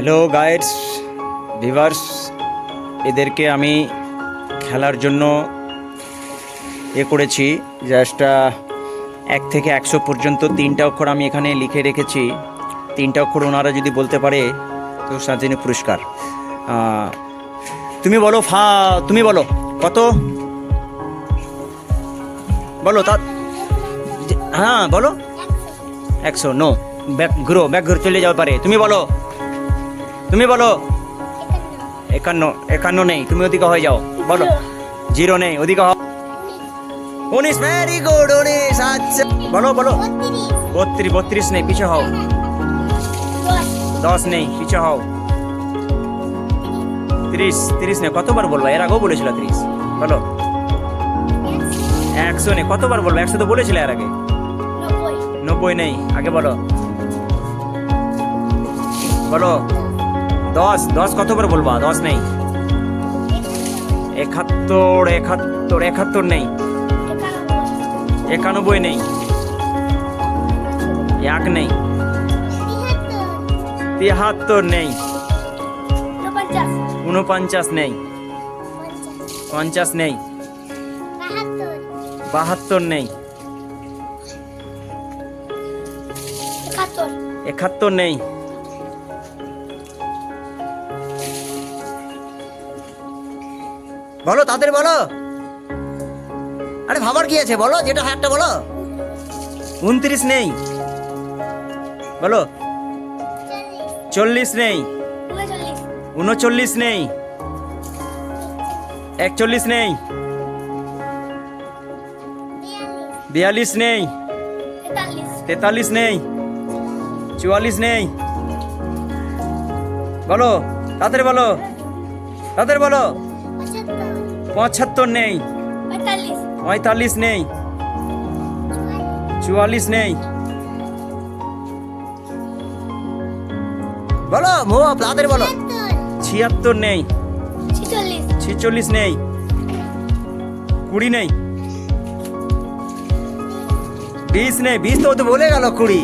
Hello guides viewers, এদেরকে আমি খেলার জন্য করেছি। জাস্ট 1 থেকে 100 পর্যন্ত 3টা অক্ষর আমি এখানে লিখে রেখেছি। 3টা অক্ষর ওনারা যদি বলতে পারে তো তার জন্য পুরস্কার। তুমি বলো তুমি বলো কত, বলো তা। হ্যাঁ বলো 100। নো, ব্যাক ঘুরো চলে যাও পারে। তুমি বলো 51 নেই, তুমি ওদিকে হয়ে যাও। বলো 0 নেই, ওদিকে হও। 19, ভেরি গুড 19। আচ্ছা বলো 32 নেই, পিছে হও। 10 নেই, পিছে হও। 30 নেই, কতবার বলবো? এর আগেও বলেছিল 30। বলো 100 নেই, কতবার বলবো? 100 তো বলেছিল এর আগে। 90 নেই, আগে বলো 10 কতবার বলবা? 10 নেই। 71 নেই। 91 নেই। 1 নেই। 73 নেই। 49 নেই। 50 নেই। 72 নেই। 71 নেই। বলো তাদের বলো। আরে ভাবার কি আছে, বলো যেটা হাতটা বলো। 29 নেই, বলো 40 নেই। 39 নেই। 41 নেই। 42 নেই। 43 নেই। 44 নেই। বলো তাদের বলো 75 নেই। 45 নেই। 44 নেই। বলো তাদের বলো 76 নেই। 46 নেই। 20 নেই। 20 নেই। 20 তো বলে গেল 20।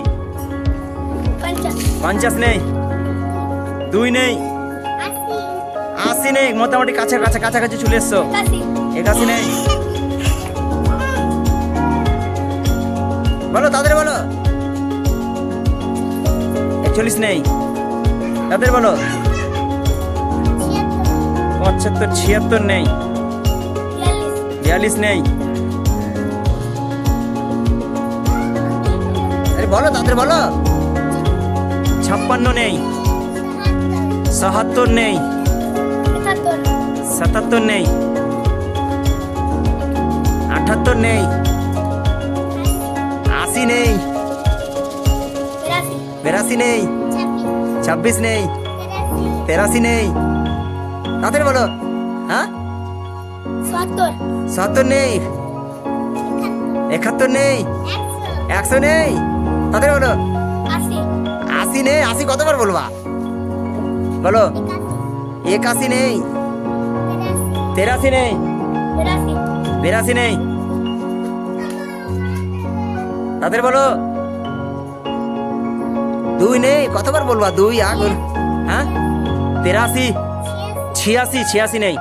50 নেই। 2 নেই। 80 নেই, মোটামুটি কাছাকাছি চলে এসছো। 81 নেই। বলো তাদের বলো 41 নেই। তাদের বলো 75। 76 নেই। 42 নেই। আরে বলো তাদের বলো 56 নেই। 77 নেই। 77 নেই। 78 নেই। 80 নেই। 82 নেই। 26 নেই। 83 নেই। তাদের বলো 70 নেই। 71 নেই। 100 নেই। তাদের বলো 80 নেই। 80 কতবার বলবা? বলো 81 নেই। 83 নেই। 82 নেই। তাদের বলো 2 নেই, কতবার বলবা? 2 আগুন। 83। 86 নেই।